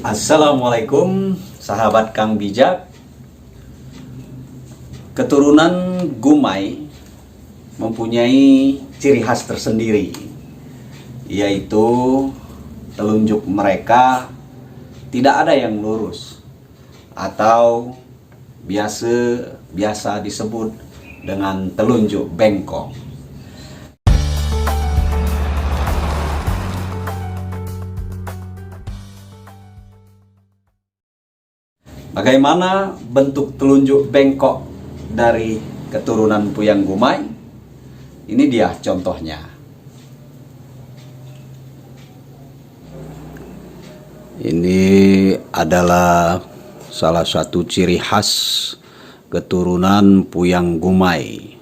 Assalamualaikum sahabat Kang Bijak. Keturunan Gumay mempunyai ciri khas tersendiri, yaitu telunjuk mereka tidak ada yang lurus atau biasa disebut dengan telunjuk bengkok. Bagaimana bentuk telunjuk bengkok dari keturunan Puyang Gumay? Ini dia contohnya. Ini adalah salah satu ciri khas keturunan Puyang Gumay,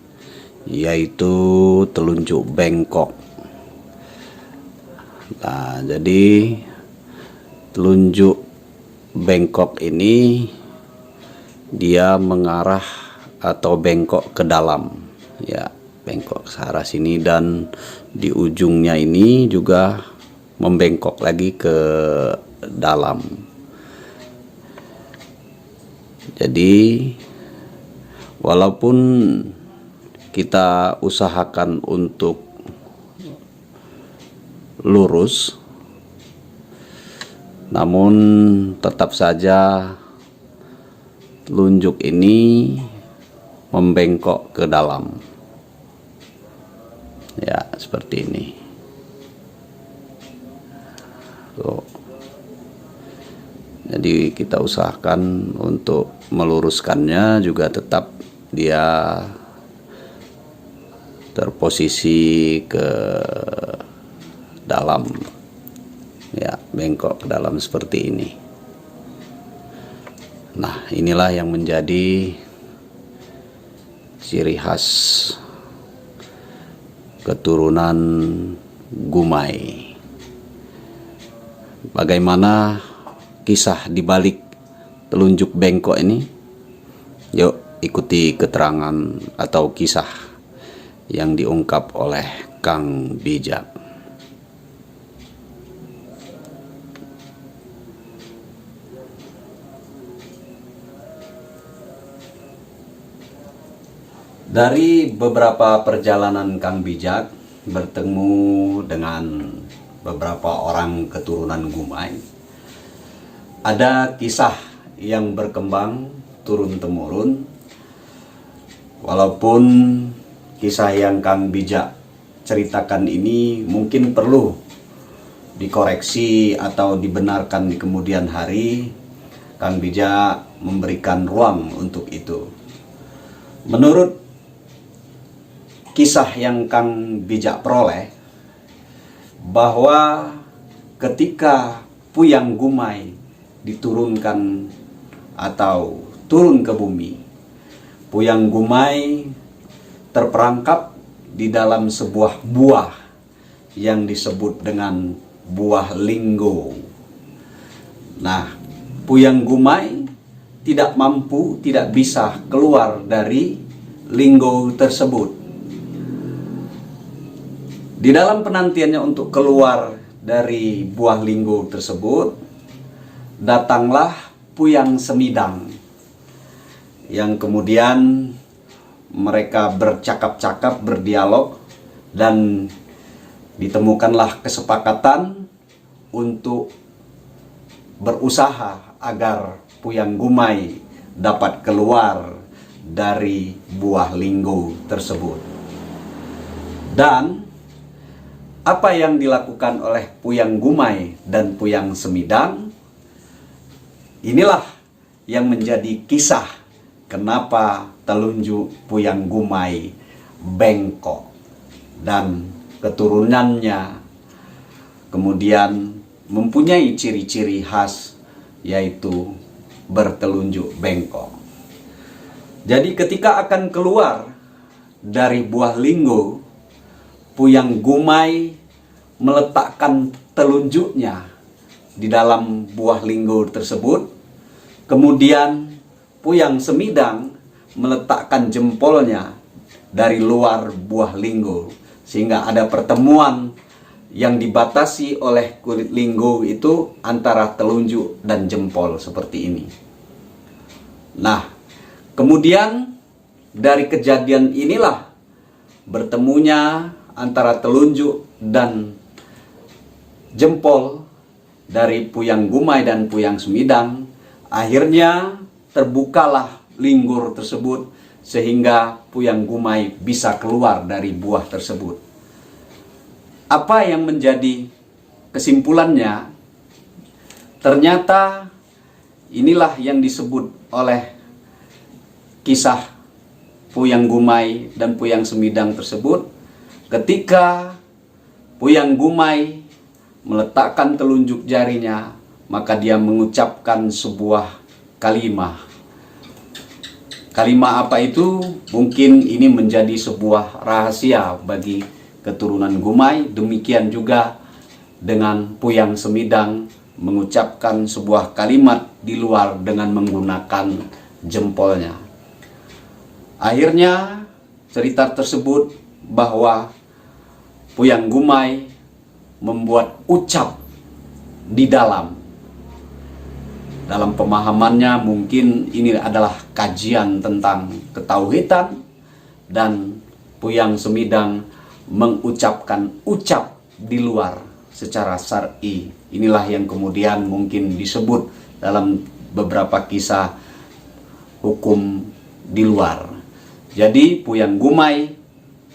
yaitu telunjuk bengkok. Nah, jadi telunjuk bengkok ini dia mengarah atau bengkok ke dalam, ya, bengkok ke arah sini, dan di ujungnya ini juga membengkok lagi ke dalam. Jadi walaupun kita usahakan untuk lurus, namun tetap saja telunjuk ini membengkok ke dalam. Ya, seperti ini. Tuh. Jadi kita usahakan untuk meluruskannya juga tetap dia terposisi ke dalam. Ya, bengkok ke dalam seperti ini. Nah, inilah yang menjadi ciri khas keturunan Gumay. Bagaimana kisah dibalik telunjuk bengkok ini? Yuk ikuti keterangan atau kisah yang diungkap oleh Kang Bijak. Dari beberapa perjalanan Kang Bijak bertemu dengan beberapa orang keturunan Gumay, ada kisah yang berkembang turun-temurun. Walaupun kisah yang Kang Bijak ceritakan ini mungkin perlu dikoreksi atau dibenarkan di kemudian hari, Kang Bijak memberikan ruang untuk itu. Menurut kisah yang Kang Bijak peroleh, bahwa ketika Puyang Gumay diturunkan atau turun ke bumi, Puyang Gumay terperangkap di dalam sebuah buah yang disebut dengan buah linggo. Nah, Puyang Gumay tidak mampu, tidak bisa keluar dari linggo tersebut. Di dalam penantiannya untuk keluar dari buah linggo tersebut, datanglah Puyang Semidang, yang kemudian mereka bercakap-cakap, berdialog, dan ditemukanlah kesepakatan untuk berusaha agar Puyang Gumay dapat keluar dari buah linggo tersebut. Dan apa yang dilakukan oleh Puyang Gumay dan Puyang Semidang, inilah yang menjadi kisah kenapa telunjuk Puyang Gumay bengkok dan keturunannya kemudian mempunyai ciri-ciri khas, yaitu bertelunjuk bengkok. Jadi ketika akan keluar dari buah linggo, Puyang Gumay meletakkan telunjuknya di dalam buah linggo tersebut. Kemudian Puyang Semidang meletakkan jempolnya dari luar buah linggo, sehingga ada pertemuan yang dibatasi oleh kulit linggo itu antara telunjuk dan jempol seperti ini. Nah, kemudian dari kejadian inilah bertemunya antara telunjuk dan jempol dari Puyang Gumay dan Puyang Sumidang. Akhirnya terbukalah linggur tersebut sehingga Puyang Gumay bisa keluar dari buah tersebut. Apa yang menjadi kesimpulannya? Ternyata inilah yang disebut oleh kisah Puyang Gumay dan Puyang Sumidang tersebut. Ketika Puyang Gumay meletakkan telunjuk jarinya, maka dia mengucapkan sebuah kalimat. Kalimat apa itu? Mungkin ini menjadi sebuah rahasia bagi keturunan Gumay. Demikian juga dengan Puyang Sumidang mengucapkan sebuah kalimat di luar dengan menggunakan jempolnya. Akhirnya cerita tersebut bahwa Puyang Gumay membuat ucap di dalam pemahamannya mungkin ini adalah kajian tentang ketauhidan, dan Puyang Sumidang mengucapkan ucap di luar secara syar'i. Inilah yang kemudian mungkin disebut dalam beberapa kisah hukum di luar. Jadi Puyang Gumay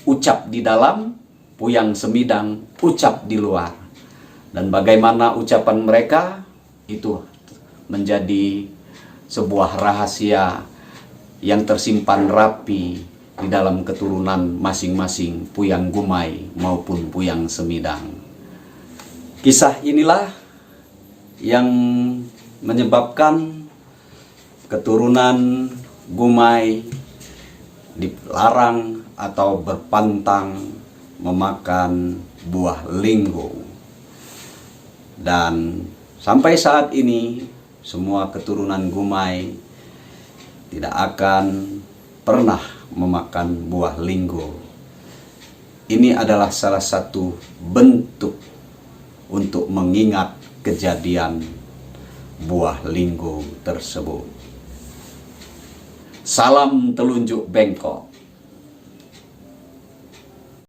ucap di dalam, Puyang Sumidang ucap di luar. Dan bagaimana ucapan mereka itu menjadi sebuah rahasia yang tersimpan rapi di dalam keturunan masing-masing Puyang Gumay maupun Puyang Sumidang. Kisah inilah yang menyebabkan keturunan Gumay dilarang atau berpantang memakan buah linggo. Dan sampai saat ini semua keturunan Gumay tidak akan pernah memakan buah linggo. Ini adalah salah satu bentuk untuk mengingat kejadian buah linggo tersebut. Salam telunjuk bengkok.